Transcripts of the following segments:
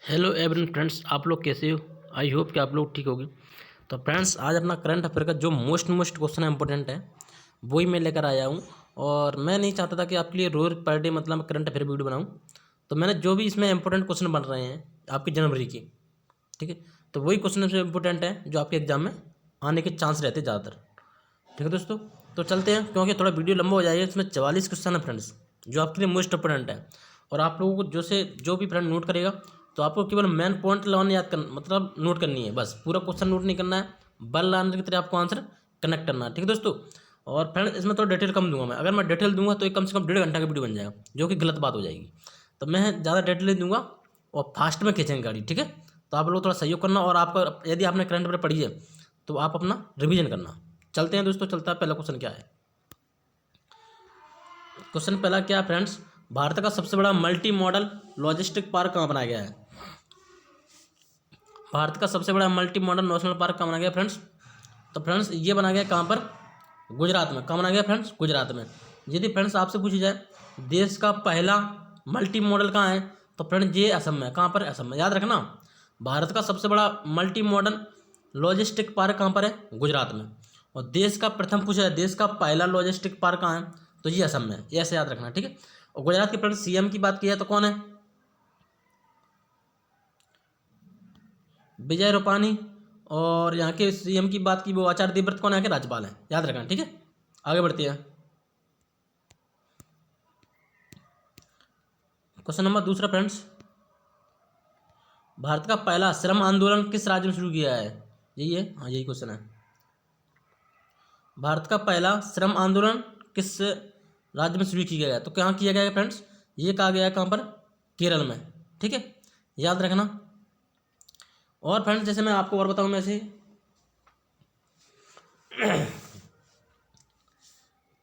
Hello everyone friends, आप लोग कैसे हो? आई होप कि आप लोग ठीक होगे। तो फ्रेंड्स, आज अपना करंट अफेयर का जो मोस्ट क्वेश्चन इंपॉर्टेंट है वही मैं लेकर आया हूँ। और मैं नहीं चाहता था कि आपके लिए रोज पर डे मतलब करंट अफेयर वीडियो बनाऊँ। तो मैंने जो भी इसमें इंपॉर्टेंट क्वेश्चन बन रहे हैं आपकी जनवरी की, ठीक है, तो वही क्वेश्चन से इंपॉर्टेंट है जो आपके एग्जाम में आने के चांस रहते हैं ज़्यादातर। ठीक है दोस्तों, तो चलते हैं क्योंकि थोड़ा वीडियो लंबा हो जाएगा। इसमें 44 क्वेश्चन है फ्रेंड्स जो आपके लिए मोस्ट इंपॉर्टेंट है। और आप लोगों को जो भी फ्रेंड नोट करेगा तो आपको केवल मेन पॉइंट लाने याद कर मतलब नोट करनी है, बस पूरा क्वेश्चन नोट नहीं करना है। बल लाने की तरह आपको आंसर कनेक्ट करना है, ठीक है दोस्तों। और फ्रेंड इसमें थोड़ा डिटेल कम दूंगा मैं, अगर मैं डिटेल दूंगा तो एक कम से कम 1.5 घंटा का वीडियो बन जाएगा, जो कि गलत बात हो जाएगी। तो मैं ज़्यादा डिटेल नहीं दूंगा और फास्ट में खींचेंगे गाड़ी, ठीक है। तो आप लोग थोड़ा सहयोग करना, और आपका यदि आपने करंट अफेयर पढ़ी है तो आप अपना रिविजन करना। चलते हैं दोस्तों, चलता है। पहला क्वेश्चन क्या है? क्वेश्चन पहला क्या है फ्रेंड्स? भारत का सबसे बड़ा मल्टी मॉडल लॉजिस्टिक पार्क कहाँ बनाया गया है? भारत का सबसे बड़ा मल्टी मॉडल नेशनल पार्क कहाँ बनाया गया फ्रेंड्स? तो फ्रेंड्स ये बना गया कहाँ पर? गुजरात में। कहाँ बना गया फ्रेंड्स? गुजरात में। यदि फ्रेंड्स आपसे पूछी जाए देश का पहला मल्टी मॉडल कहाँ है, तो फ्रेंड्स ये असम में। कहाँ पर? असम में। याद रखना, भारत का सबसे बड़ा मल्टी मॉडल लॉजिस्टिक पार्क कहाँ पर है? गुजरात में। और देश का प्रथम पूछा है देश का पहला लॉजिस्टिक पार्क कहाँ है, तो ये असम में। ये ऐसे याद रखना, ठीक है। और गुजरात के फ्रेंड्स सीएम की बात की है तो कौन है? विजय रूपानी। और यहाँ के सीएम की बात की वो आचार्य देवव्रत। कौन? यहाँ के राज्यपाल हैं, याद रखना, ठीक है। आगे बढ़ते हैं। क्वेश्चन नंबर दूसरा फ्रेंड्स, भारत का पहला श्रम आंदोलन किस राज्य में शुरू किया है? यही है, हाँ यही क्वेश्चन है। भारत का पहला श्रम आंदोलन किस राज्य में शुरू किया गया? तो कहाँ किया गया है फ्रेंड्स? ये कहा गया है कहाँ पर? केरल में, ठीक है, याद रखना। और फ्रेंड्स जैसे मैं आपको और बताऊँ, ऐसे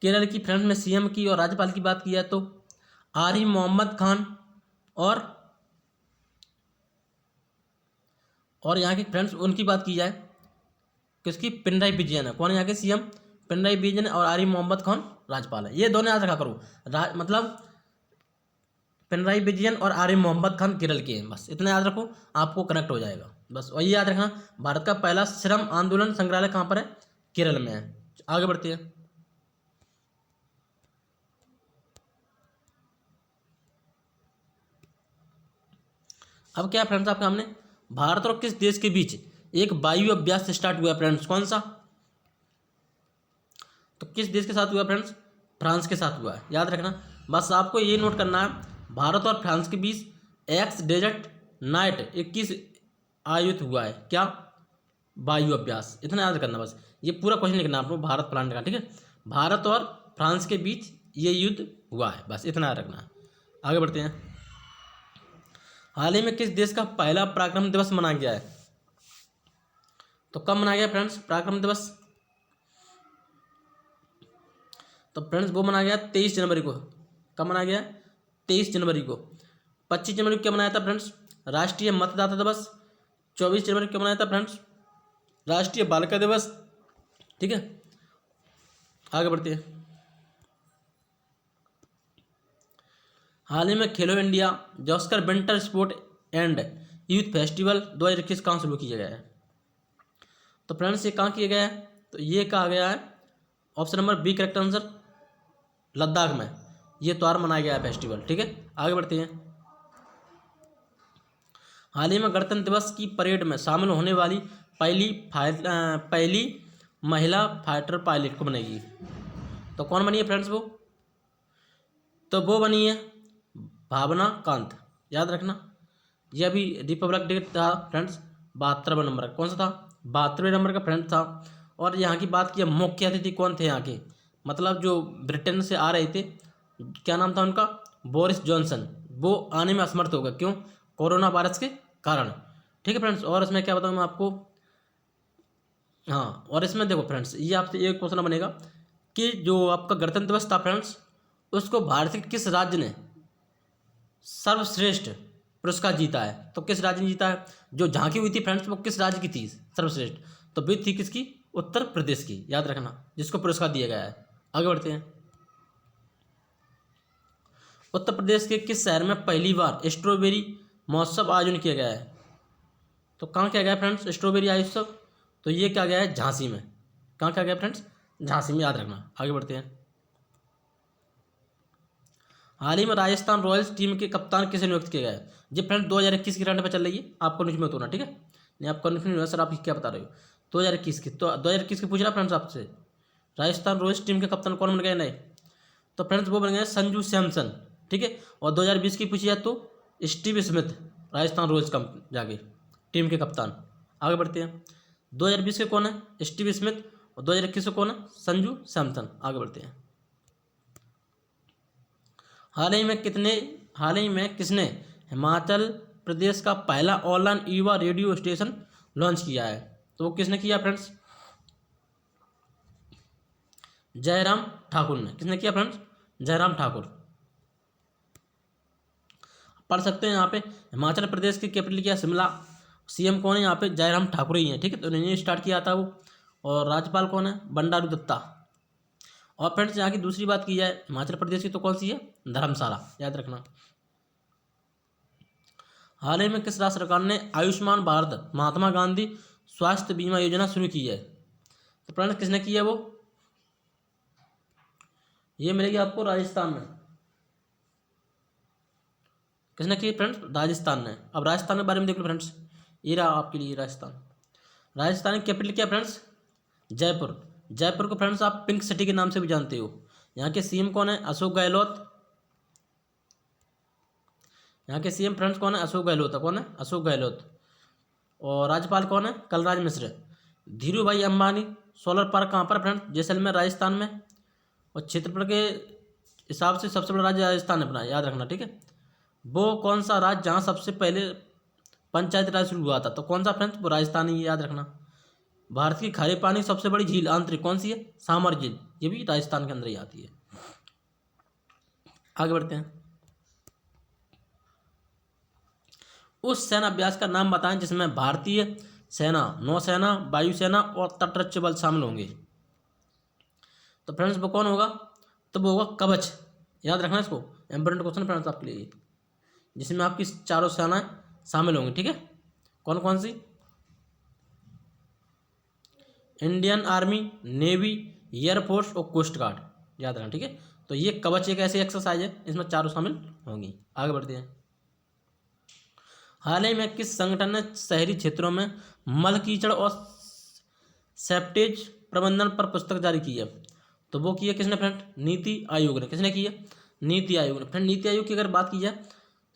केरल की फ्रेंड्स में सीएम की और राज्यपाल की बात की है तो आरिफ मोहम्मद खान और यहाँ के फ्रेंड्स उनकी बात की जाए, किसकी? पिनराई विजयन है। कौन है यहाँ के सीएम? पिनराई विजयन। और आरिफ मोहम्मद खान राज्यपाल है। ये दोनों याद रखा करो। मतलब पिनराई विजयन और आरिफ मोहम्मद खान केरल के हैं, बस इतना याद रखो, आपको कनेक्ट हो जाएगा बस। और ये याद रखना, भारत का पहला श्रम आंदोलन संग्रहालय कहाँ पर है? केरल में है। आगे बढ़ते हैं। अब क्या फ्रेंड्स आपके सामने, भारत और किस देश के बीच एक वायु अभ्यास स्टार्ट हुआ फ्रेंड्स? कौन सा? तो किस देश के साथ हुआ फ्रेंड्स? फ्रांस के साथ हुआ है, याद रखना। बस आपको ये नोट करना है, भारत और फ्रांस के बीच एक्स डेजर्ट नाइट 21 आयोजित हुआ है। क्या? वायु अभ्यास। इतना याद करना बस, ये पूरा क्वेश्चन लिखना आपको भारत प्लांट का, ठीक है। भारत और फ्रांस के बीच ये युद्ध हुआ है, बस इतना याद रखना है। आगे बढ़ते हैं। हाल ही में किस देश का पहला पराक्रम दिवस मनाया गया है? तो कब मनाया गया फ्रेंड्स पराक्रम दिवस? तो फ्रेंड्स वो मनाया गया 23 जनवरी को। कब मनाया गया? 23 जनवरी को। 25 जनवरी को क्या मनाया था फ्रेंड्स? राष्ट्रीय मतदाता दिवस। 24 जनवरी को क्या मनाया था फ्रेंड्स? राष्ट्रीय बालिका दिवस, ठीक है। आगे बढ़ते हैं। हाल ही में खेलो इंडिया जॉस्कर winter sport and youth festival 2021 कहाँ शुरू किया गया है? तो फ्रेंड्स ये कहाँ किया गया है? तो ये कहा गया है option number B correct answer, Ladakh में ये त्यौहार मनाया गया है फेस्टिवल, ठीक है। आगे बढ़ते हैं। हाल ही में गणतंत्र दिवस की परेड में शामिल होने वाली पहली महिला फाइटर पायलट को बनेगी? तो कौन बनी है फ्रेंड्स वो? तो वो बनी है भावना कांत, याद रखना। यह अभी रिपब्लिक डे था फ्रेंड्स, 72वें नंबर का। कौन सा था? 72वें नंबर का फ्रेंड था। और यहाँ की बात की मुख्य अतिथि कौन थे यहाँ के, मतलब जो ब्रिटेन से आ रहे थे, क्या नाम था उनका? Boris Johnson. वो आने में असमर्थ हो गए, क्यों? कोरोना वायरस के कारण, ठीक है फ्रेंड्स। और इसमें क्या बताऊँ मैं आपको, हाँ, और इसमें देखो फ्रेंड्स ये आपसे एक क्वेश्चन बनेगा कि जो आपका गणतंत्र दिवस था फ्रेंड्स, उसको भारत के किस राज्य ने सर्वश्रेष्ठ पुरस्कार जीता है? तो किस राज्य ने जीता है? जो झांकी हुई थी फ्रेंड्स वो किस राज्य की थी सर्वश्रेष्ठ? तो भी थी किसकी? उत्तर प्रदेश की, याद रखना, जिसको पुरस्कार दिया गया है। आगे बढ़ते हैं। उत्तर प्रदेश के किस शहर में पहली बार स्ट्रॉबेरी महोत्सव आयोजन किया गया है। तो कहाँ किया गया फ्रेंड्स स्ट्रॉबेरी आयोत्सव? तो ये क्या गया है झांसी में। कहाँ क्या गया फ्रेंड्स? झांसी में, याद रखना। आगे बढ़ते हैं। हाल ही में राजस्थान रॉयल्स टीम के कप्तान किसे नियुक्त किया गया है? जी फ्रेंड्स 2021 की करंट पे चल रही है, आपको न्यूज में होना, ठीक है। नहीं आप कन्फ्यूज हो सर, आप क्या बता रहे हो? 2021 की, तो 2021 की पूछ रहा फ्रेंड्स आपसे। राजस्थान रॉयल्स टीम के कप्तान कौन बन गए नए? तो फ्रेंड्स वो बन गए संजू सैमसन, ठीक है। और 2020 की पूछी जाए तो स्टीव स्मिथ, राजस्थान रॉयल्स का जाके टीम के कप्तान। आगे बढ़ते हैं। 2020 के कौन है? Steve Smith. और 2021 के कौन है? संजू सैमसन। आगे बढ़ते हैं। हाल ही में किसने हिमाचल प्रदेश का पहला ऑनलाइन युवा रेडियो स्टेशन लॉन्च किया है? तो वो किसने किया फ्रेंड्स? जयराम ठाकुर ने। किसने किया फ्रेंड्स? जयराम ठाकुर। पढ़ सकते हैं यहाँ पे, हिमाचल प्रदेश की कैपिटल क्या? शिमला। सीएम कौन है यहाँ पे? जयराम ठाकुर ही हैं, ठीक है। तो इन्होंने स्टार्ट किया था वो। और राज्यपाल कौन है? बंडारू दत्ता। और फ्रेंड्स यहाँ की दूसरी बात की जाए हिमाचल प्रदेश की, तो कौन सी है? धर्मशाला, याद रखना। हाल ही में किस राज्य सरकार ने आयुष्मान भारत महात्मा गांधी स्वास्थ्य बीमा योजना शुरू की है? तो फ्रेंड्स किसने की है वो? ये मिलेगी आपको राजस्थान में। किसने की फ्रेंड्स? राजस्थान ने। अब राजस्थान के बारे में देख लो फ्रेंड्स, ये रहा आपके लिए राजस्थान। राजस्थान की कैपिटल क्या फ्रेंड्स? जयपुर। जयपुर को फ्रेंड्स आप पिंक सिटी के नाम से भी जानते हो। यहाँ के सीएम कौन है? अशोक गहलोत। यहाँ के सीएम फ्रेंड्स कौन है? अशोक गहलोत। कौन है? अशोक गहलोत। और राज्यपाल कौन है? कलराज मिश्र। धीरू भाई अंबानी सोलर पार्क कहाँ पर फ्रेंड्स? जैसलमेर राजस्थान में। और क्षेत्रफल के हिसाब से सबसे बड़ा राज्य राजस्थान है अपना, याद रखना, ठीक है। वो कौन सा राज्य जहाँ सबसे पहले पंचायत राज शुरू हुआ था? तो कौन सा फ्रेंड्स? वो राजस्थान ही, याद रखना। भारत की खारे पानी सबसे बड़ी झील आंतरिक कौन सी है? सामर झील। ये भी राजस्थान के अंदर ही आती है। आगे बढ़ते हैं। उस सेना अभ्यास का नाम बताएं जिसमें भारतीय सेना, नौसेना, वायुसेना और तटरक्षक बल शामिल होंगे। तो फ्रेंड्स वो कौन होगा? तो वो होगा कवच, याद रखना इसको। इंपॉर्टेंट क्वेश्चन फ्रेंड्स आपके लिए, जिसमें आपकी चारों सेनाएं शामिल होंगी, ठीक है। कौन कौन सी? इंडियन आर्मी, नेवी, एयरफोर्स और कोस्ट गार्ड, याद रखना, ठीक है। तो ये कवच एक ऐसी एक्सरसाइज है, इसमें चारों शामिल होंगी। आगे बढ़ते हैं। हाल ही में किस संगठन ने शहरी क्षेत्रों में मल कीचड़ और सेप्टेज प्रबंधन पर पुस्तक जारी की है? तो वो की है किसने फ्रेंड? नीति आयोग ने। किसने की है? नीति आयोग ने। फ्रेंड नीति आयोग की अगर बात की जाए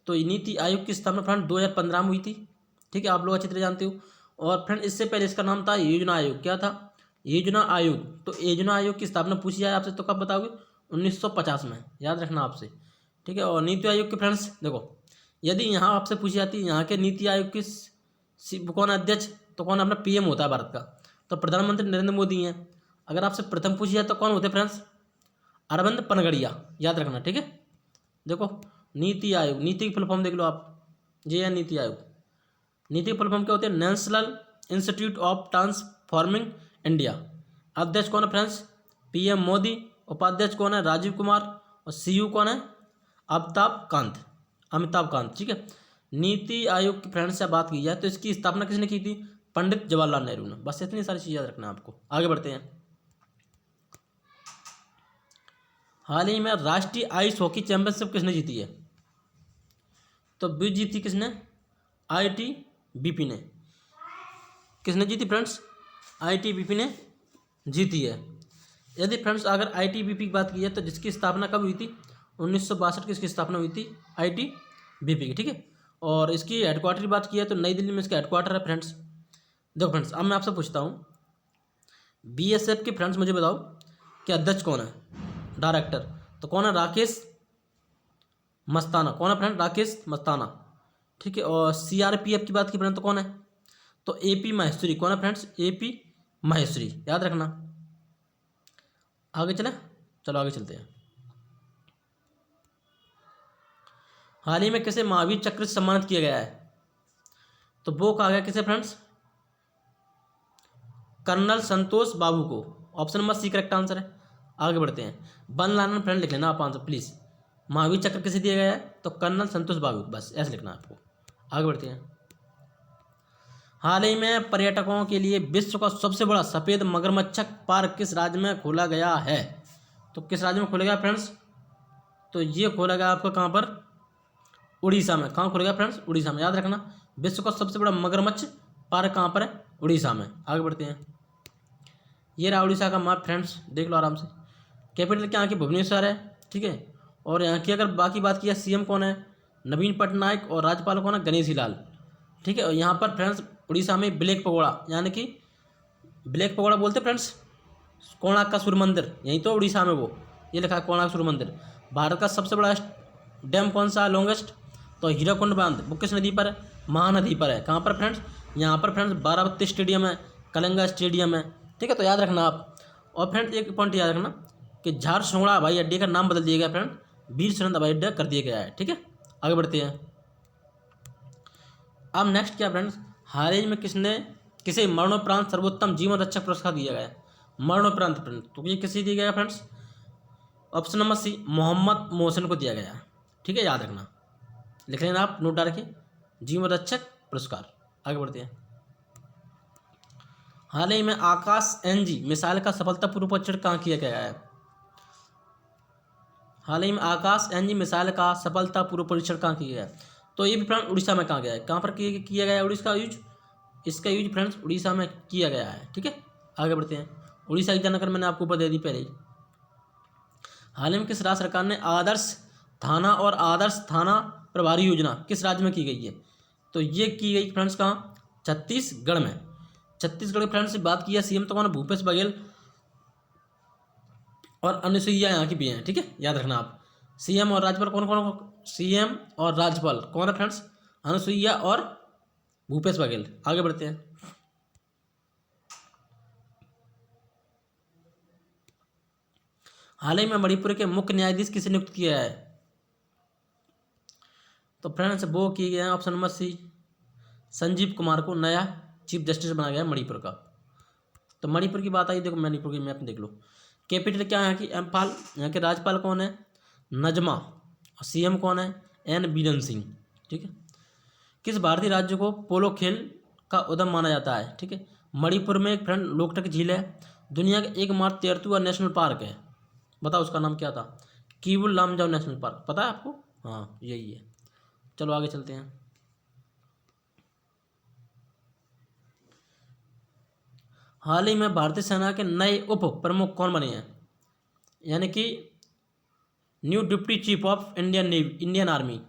तो नीति आयोग की स्थापना फ्रेंड 2015 में हुई थी, ठीक है, आप लोग अच्छी तरह जानते हो। और फ्रेंड इससे पहले इसका नाम था योजना आयोग। क्या था? योजना आयोग। तो योजना आयोग की स्थापना पूछी जाए आपसे तो कब बताओगे? 1950 में, याद रखना आपसे, ठीक है। और नीति आयोग के फ्रेंड्स देखो, यदि यहाँ आपसे पूछी जाती है यहाँ के नीति आयोग की कौन अध्यक्ष, तो कौन अपना पीएम होता है भारत का? तो प्रधानमंत्री नरेंद्र मोदी हैं। अगर आपसे प्रथम पूछी जाए तो कौन होते फ्रेंड्स? अरविंद पनगड़िया, याद रखना, ठीक है। देखो नीति आयोग, नीति की फुल फॉर्म देख लो आप, जे है नीति आयोग। नीति की फुल फॉर्म क्या होती है? National institute of transforming India. अध्यक्ष कौन है फ्रेंड्स? पीएम मोदी। उपाध्यक्ष कौन है? राजीव कुमार। और सीयू कौन है? अमिताभ कांत, ठीक है। नीति आयोग की फ्रेंड्स से बात की जाए तो इसकी स्थापना किसने की थी? पंडित जवाहरलाल नेहरू ने। बस इतनी सारी चीज़ याद रखना है आपको। आगे बढ़ते हैं। हाल ही में राष्ट्रीय आइस हॉकी चैंपियनशिप किसने जीती है? तो भी जीती किसने? आईटीबीपी ने। किसने जीती फ्रेंड्स? आईटीबीपी ने जीती है। यदि फ्रेंड्स अगर आईटीबीपी की बात की जाए तो जिसकी स्थापना कब हुई थी? 1962 की इसकी स्थापना हुई थी आईटीबीपी की, ठीक है। और इसकी हेडक्वार्टर की बात की है तो नई दिल्ली में इसका हेडक्वार्टर है फ्रेंड्स। देखो फ्रेंड्स अब मैं आपसे पूछता हूँ, बीएसएफ के फ्रेंड्स मुझे बताओ कि अध्यक्ष कौन है? डायरेक्टर तो कौन है? राकेश मस्ताना। कौन है फ्रेंड? राकेश मस्ताना, ठीक है। और सीआरपीएफ की बात की फ्रेंड तो कौन है? तो एपी महेश्वरी। कौन है फ्रेंड्स? एपी महेश्वरी, याद रखना। आगे चले, चलो आगे चलते हैं। हाल ही में किसे महावीर चक्र से सम्मानित किया गया है? तो वो कहा गया किसे फ्रेंड्स? कर्नल संतोष बाबू को। Option number C correct answer है। आगे बढ़ते हैं। वन लाइन फ्रेंड लिख लेना आप आंसर प्लीज। महावीर चक्र किसे दिया गया है? तो कर्नल संतोष बाबू, बस ऐसे लिखना है आपको। आगे बढ़ते हैं। हाल ही में पर्यटकों के लिए विश्व का सबसे बड़ा सफ़ेद मगरमच्छ पार्क किस राज्य में खोला गया है? तो किस राज्य में खोलेगा फ्रेंड्स? तो ये खोलेगा आपका कहाँ पर? उड़ीसा में। कहाँ खोलेगा फ्रेंड्स? उड़ीसा में। याद रखना, विश्व का सबसे बड़ा मगरमच्छ पार्क कहाँ पर है? उड़ीसा में। आगे बढ़ते हैं। ये रहा उड़ीसा का मैप फ्रेंड्स, देख लो आराम से। कैपिटल क्या यहाँ की भुवनेश्वर है, ठीक है। और यहाँ की अगर बाकी बात की है, सीएम कौन है? नवीन पटनायक। और राज्यपाल कौन है? गणेशी लाल, ठीक है। और यहाँ पर फ्रेंड्स उड़ीसा में ब्लैक पगोड़ा, यानी कि ब्लैक पगोड़ा बोलते फ्रेंड्स, कोणार्क का सूर्य मंदिर, यहीं तो उड़ीसा में वो ये लिखा है कोणार्क सूर्य मंदिर। भारत का सबसे बड़ा डैम कौन सा है लॉन्गेस्ट? तो हीराकुंड बांध, वो किस नदी पर है? महानदी पर है। कहाँ पर फ्रेंड्स? यहाँ पर फ्रेंड्स बारावती स्टेडियम है, कलिंगा स्टेडियम है, ठीक है। तो याद रखना आप। और फ्रेंड्स एक पॉइंट याद रखना कि झारसुगड़ा हवाई अड्डे का नाम बदल दिया गया फ्रेंड, वीर सुरंद हवाई अड्डा कर दिया गया है, ठीक है। आगे बढ़ते हैं। अब नेक्स्ट क्या फ्रेंड्स, हाल ही में किसे मरणोपरांत सर्वोत्तम जीवन रक्षक पुरस्कार दिया गया है? मरणोपरांत फ्रेंड्स, तो ये किसे दिया गया friends? Option number C, Mohammad Mohsin को दिया गया है, ठीक है। याद रखना, लिख लेना आप, नोट डाल के, जीवन रक्षक पुरस्कार। आगे बढ़ते हैं। हाल ही में आकाश एनजी मिसाइल का सफलतापूर्वक परीक्षण कहाँ किया गया है? हाल ही में आकाश एनजी मिसाइल का सफलतापूर्वक परीक्षण कहाँ किया गया है? तो ये भी फ्रेंड उड़ीसा में कहाँ गया है? कहाँ पर किया गया है उड़ीसा का यूज? इसका यूज फ्रेंड्स उड़ीसा में किया गया है, ठीक है। आगे बढ़ते हैं। उड़ीसा की जानकारी मैंने आपको ऊपर दे दी पहले ही। हाल ही में किस राज्य सरकार ने आदर्श थाना और आदर्श थाना प्रभारी योजना किस राज्य में की गई है? तो ये की गई फ्रेंड्स कहाँ? छत्तीसगढ़ में। छत्तीसगढ़ के फ्रेंड्स से बात की है, सीएम तो कौन है? भूपेश बघेल। और अनुसुईया यहाँ की भी हैं, ठीक है। याद रखना आप। सीएम और राज्यपाल कौन कौन? सीएम और राज्यपाल कौन है फ्रेंड्स? अनुसुईया और भूपेश बघेल। आगे बढ़ते हैं। हाल ही में मणिपुर के मुख्य न्यायाधीश किसे नियुक्त किया है? तो फ्रेंड्स वो किए गए हैं option number C, Sanjeev Kumar को नया चीफ जस्टिस बनाया गया है मणिपुर का। तो मणिपुर की बात आई, देखो मणिपुर की मैप देख लो। कैपिटल क्या है यहाँ की? इम्फाल। यहाँ के राज्यपाल कौन है? नजमा। और सीएम कौन है? एन बीरेन सिंह, ठीक है। किस भारतीय राज्य को पोलो खेल का उद्गम माना जाता है? ठीक है। मणिपुर में एक फ्रेंड लोकटक झील है, दुनिया का एकमात्र तेरहवां नेशनल पार्क है, बताओ उसका नाम क्या था? कीबुल लामजाओ नेशनल पार्क, पता है आपको? हाँ यही है। चलो आगे चलते हैं। हाल ही में भारतीय सेना के नए उप प्रमुख कौन बने हैं? यानी कि new deputy chief of Indian army,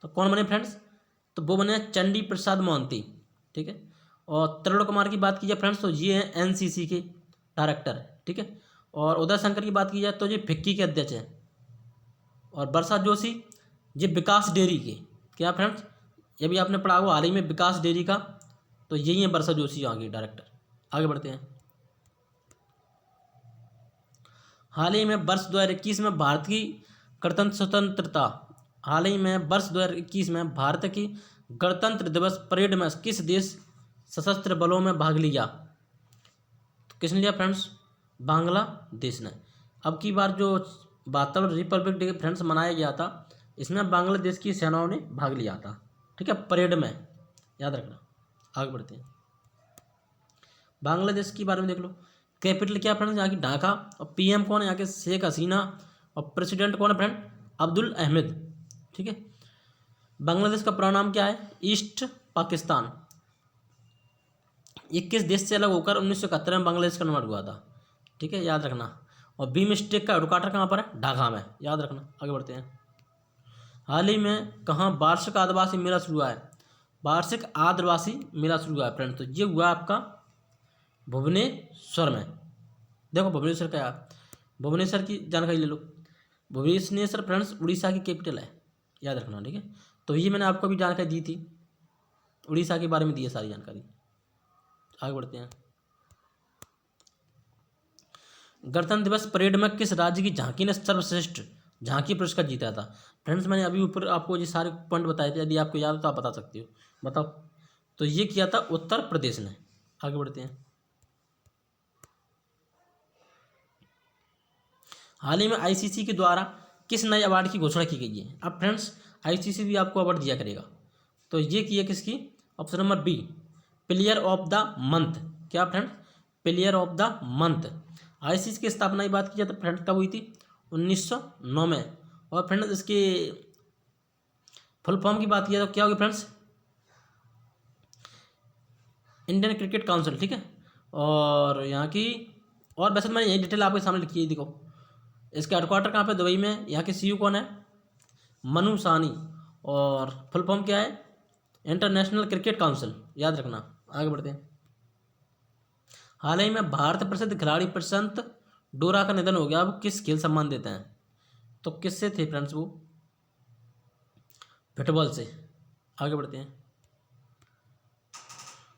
तो कौन बने फ्रेंड्स? तो वो बने चंडी प्रसाद मोहंती, ठीक है। और तरुण कुमार की बात की जाए फ्रेंड्स, तो ये हैं एनसीसी के डायरेक्टर, ठीक है। और उदय शंकर की बात की जाए तो ये फिक्की के अध्यक्ष हैं। और वर्षा जोशी ये विकास डेयरी के, क्या फ्रेंड्स? ये भी आपने पढ़ा हुआ हाल ही में विकास डेयरी का, तो यही है वर्षा जोशी यहाँ की डायरेक्टर। आगे बढ़ते हैं। हाल ही में वर्ष 2021 में भारत की गणतंत्र स्वतंत्रता, हाल ही में वर्ष 2021 में भारत की गणतंत्र दिवस परेड में किस देश सशस्त्र बलों में भाग लिया? तो किसने लिया फ्रेंड्स? बांग्लादेश ने। अब की बार जो 72 रिपब्लिक डे फ्रेंड्स मनाया गया था, इसमें बांग्लादेश की सेनाओं ने भाग लिया था, ठीक है, परेड में, याद रखना। आगे बढ़ते हैं। बांग्लादेश के बारे में देख लो। कैपिटल क्या फ्रेंड्स? यहाँ की ढाका। और पीएम कौन है यहाँ के? शेख हसीना। और प्रेसिडेंट कौन है फ्रेंड? अब्दुल अहमद, ठीक है। बांग्लादेश का पूरा नाम क्या है? ईस्ट पाकिस्तान। ये किस देश से अलग होकर 1971 में बांग्लादेश का निर्माण हुआ था, ठीक है, याद रखना। और बीम स्टेक का हेडक्वार्टर कहाँ पर है? ढाका में, याद रखना। आगे बढ़ते हैं। हाल ही में कहाँ वार्षिक आदिवासी मेला शुरू हुआ है? वार्षिक आदिवासी मेला शुरू हुआ है फ्रेंड, तो ये हुआ आपका भुवनेश्वर में। देखो भुवनेश्वर क्या है, भुवनेश्वर की जानकारी ले लो। भुवनेश्वर फ्रेंड्स उड़ीसा की कैपिटल है, याद रखना, ठीक है। तो ये मैंने आपको भी जानकारी दी थी, उड़ीसा के बारे में दी है सारी जानकारी। आगे बढ़ते हैं। गणतंत्र दिवस परेड में किस राज्य की झांकी ने सर्वश्रेष्ठ झांकी पुरस्कार जीता था? फ्रेंड्स मैंने अभी ऊपर आपको ये सारे पॉइंट बताए थे, यदि आपको याद हो तो आप बता सकते हो, बताओ। तो ये किया था उत्तर प्रदेश ने। आगे बढ़ते हैं। हाल ही में आईसीसी के द्वारा किस नए अवार्ड की घोषणा की गई है? अब फ्रेंड्स आईसीसी भी आपको अवार्ड दिया करेगा, तो ये की है किसकी, option number B, player of the month. क्या friend, player of the month. ICC की स्थापना की बात की जाए तो फ्रेंड कब हुई थी, 1909 में। और फ्रेंड्स इसकी फुल फॉर्म की बात की जाए तो क्या होगी फ्रेंड्स, इंडियन क्रिकेट काउंसिल, ठीक है। और यहाँ की, और वैसे तो मैंने यही डिटेल आपके सामने लिखी है, देखो इसका हेडक्वार्टर कहाँ पे, दुबई में। यहाँ के सीईओ कौन है, मनु सानी। और फुल फॉर्म क्या है, इंटरनेशनल क्रिकेट काउंसिल, याद रखना। आगे बढ़ते हैं। हाल ही में भारत प्रसिद्ध खिलाड़ी प्रशांत डोरा का निधन हो गया। अब किस खेल सम्मान देते हैं, तो किससे थे फ्रेंड्स वो, फुटबॉल से। आगे बढ़ते हैं।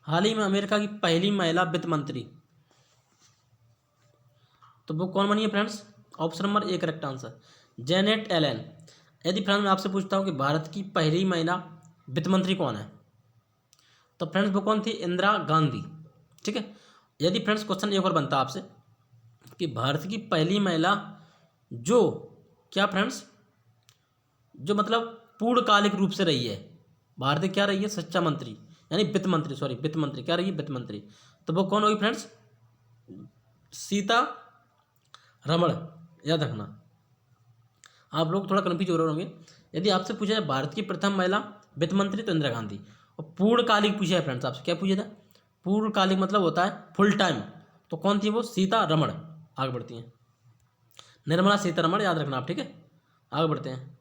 हाल ही में अमेरिका की पहली महिला वित्त मंत्री, तो वो कौन बनी है friends, option number A correct answer, Janet Allen. यदि फ्रेंड्स मैं आपसे पूछता हूँ कि भारत की पहली महिला वित्त मंत्री कौन है, तो फ्रेंड्स वो कौन थी, इंदिरा गांधी, ठीक है। यदि फ्रेंड्स क्वेश्चन एक और बनता आपसे कि भारत की पहली महिला जो, क्या फ्रेंड्स, जो मतलब पूर्णकालिक रूप से रही है, भारत की क्या रही है, शिक्षा मंत्री, यानी वित्त मंत्री, सॉरी वित्त मंत्री, क्या रही है, वित्त मंत्री, तो वो कौन होगी फ्रेंड्स, सीता रमण, याद रखना। आप लोग थोड़ा कन्फ्यूज हो रहे होंगे। यदि आपसे पूछा जाए भारत की प्रथम महिला वित्त मंत्री तो इंदिरा गांधी। और पूर्णकालिक पूछा है फ्रेंड्स आपसे, क्या पूछा था, पूर्णकालिक मतलब होता है फुल टाइम, तो कौन थी वो, सीता रमण। आगे बढ़ती हैं, निर्मला सीतारमण, याद रखना आप, ठीक है। आगे बढ़ते हैं।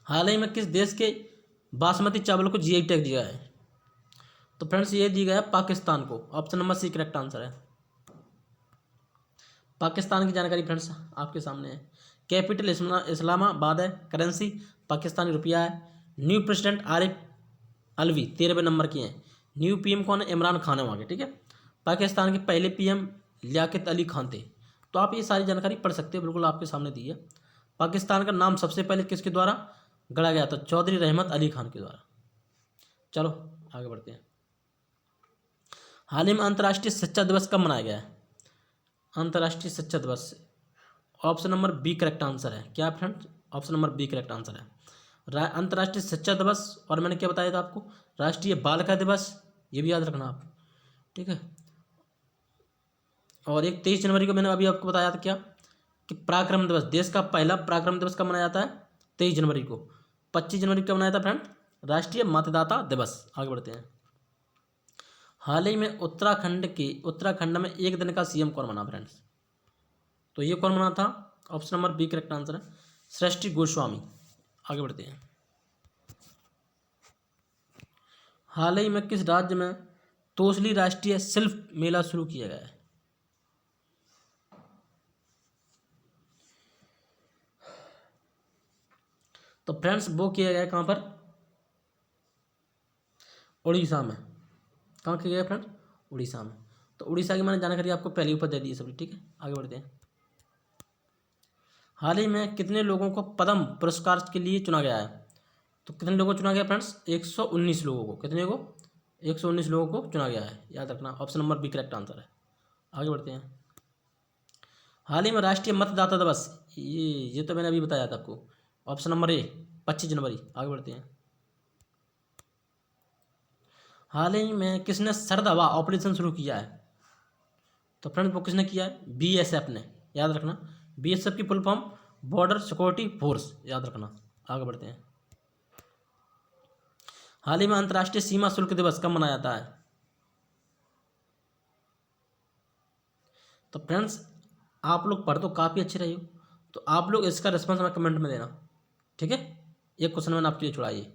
हाल ही में किस देश के बासमती चावल को जीआई टैग दिया है, तो फ्रेंड्स ये दी गया है पाकिस्तान को, option number C correct answer है। पाकिस्तान की जानकारी फ्रेंड्स आपके सामने है। कैपिटल इस्लामाबाद है, करेंसी पाकिस्तानी रुपया है। न्यू प्रेसिडेंट आरिफ अलवी 13वें नंबर की हैं। न्यू पीएम कौन है, इमरान खान है वहाँ के, ठीक है। पाकिस्तान के पहले पीएम लियाकत अली खान थे। तो आप ये सारी जानकारी पढ़ सकते हो, बिल्कुल आपके सामने दी है। पाकिस्तान का नाम सबसे पहले किसके द्वारा गढ़ा गया था, चौधरी रहमत अली खान के द्वारा। चलो आगे बढ़ते हैं। हाल ही में अंतर्राष्ट्रीय शिक्षा दिवस कब मनाया गया है, अंतर्राष्ट्रीय शिक्षा दिवस, option number B correct answer है। क्या friends, option number B correct answer है। अंतर्राष्ट्रीय शिक्षा दिवस, और मैंने क्या बताया था आपको, राष्ट्रीय बालिका दिवस, ये भी याद रखना आप, ठीक है। और एक 23 जनवरी को मैंने अभी आपको बताया था क्या, कि पराक्रम दिवस, देश का पहला पराक्रम दिवस कब मनाया जाता है, 23 जनवरी को। 25 जनवरी को मनाया था फ्रेंड, राष्ट्रीय मतदाता दिवस। आगे बढ़ते हैं। हाल ही में उत्तराखंड में एक दिन का सीएम कौन बना फ्रेंड्स, तो ये कौन बना था, option number B correct answer है, सृष्टि गोस्वामी। आगे बढ़ते हैं। हाल ही में किस राज्य में तोसली राष्ट्रीय शिल्प मेला शुरू किया गया है, तो फ्रेंड्स वो किया गया है कहाँ पर, उड़ीसा में। कहाँ किया गया फ्रेंड्स, उड़ीसा में। तो उड़ीसा की मैंने जानकारी आपको पहले ऊपर दे दी है सभी, ठीक है। आगे बढ़ते हैं। हाल ही में कितने लोगों को पद्म पुरस्कार के लिए चुना गया है, तो कितने लोगों को चुना गया फ्रेंड्स, 119 लोगों को, कितने को, 119 लोगों को चुना गया है, याद रखना। Option number B correct answer है। आगे बढ़ते हैं। हाल ही में राष्ट्रीय मतदाता दिवस, ये तो मैंने अभी बताया था आपको, ऑप्शन नंबर ए 25 जनवरी। आगे बढ़ते हैं। हाल ही में किसने सर्द हवा ऑपरेशन शुरू किया है, तो फ्रेंड्स वो किसने किया है, बीएसएफ ने, याद रखना। बीएसएफ की full form border security force, याद रखना। आगे बढ़ते हैं। हाल ही में अंतर्राष्ट्रीय सीमा शुल्क दिवस कब मनाया जाता है, तो फ्रेंड्स आप लोग पढ़ तो काफ़ी अच्छे रहे हो, तो आप लोग इसका रिस्पॉन्स हमें कमेंट में देना, ठीक है। एक क्वेश्चन मैंने आपके लिए छुड़ाइए।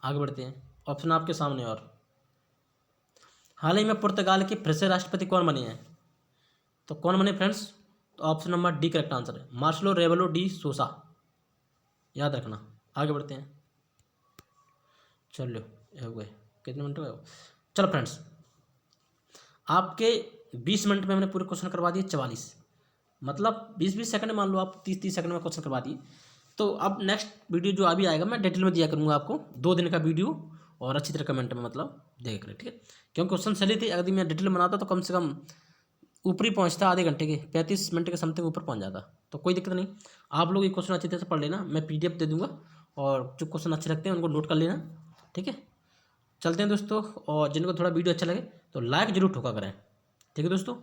आगे बढ़ते हैं। ऑप्शन आपके सामने। और हाल ही में पुर्तगाल के फिर से राष्ट्रपति कौन बने हैं, तो कौन बने फ्रेंड्स, तो option number D correct answer है, मार्सलो रेबेलो डी सोसा, याद रखना। आगे बढ़ते हैं। चलो हो गए, कितने मिनट हुए, चलो फ्रेंड्स आपके 20 मिनट में मैंने पूरे क्वेश्चन करवा दिए 44, मतलब 20-20 सेकंड मान लो आप, 30-30 सेकंड में क्वेश्चन करवा दिए। तो अब नेक्स्ट वीडियो जो अभी आएगा मैं डिटेल में दिया करूँगा आपको, 2 दिन का वीडियो, और अच्छी तरह कमेंट में मतलब देखा करें, ठीक है। क्योंकि क्वेश्चन चली थी, अगर मैं डिटेल बनाता तो कम से कम ऊपर ही पहुँचता, आधे घंटे के 35 मिनट के समथिंग ऊपर पहुँच जाता, तो कोई दिक्कत नहीं। आप लोग ये क्वेश्चन अच्छी तरह से पढ़ लेना, मैं PDF दे दूँगा और जो क्वेश्चन अच्छे लगते हैं उनको नोट कर लेना, ठीक है। चलते हैं दोस्तों, और जिनको थोड़ा वीडियो अच्छा लगे तो लाइक जरूर ठोका करें, ठीक है दोस्तों।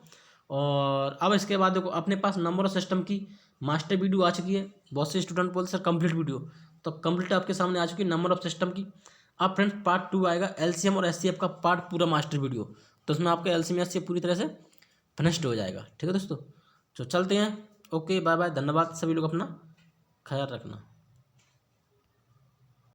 और अब इसके बाद देखो अपने पास नंबर ऑफ सिस्टम की मास्टर वीडियो आ चुकी है। बहुत से स्टूडेंट बोलते सर कंप्लीट वीडियो, तो कंप्लीट आपके सामने आ चुकी है नंबर ऑफ सिस्टम की। अब फ्रेंड्स पार्ट 2 आएगा एलसीएम और एचसीएफ का पार्ट पूरा मास्टर वीडियो, तो उसमें आपका एलसीएम एचसीएफ पूरी तरह से फिनिश्ड हो जाएगा, ठीक है दोस्तों। तो चलते हैं, ओके बाय बाय, धन्यवाद। सभी लोग अपना ख्याल रखना।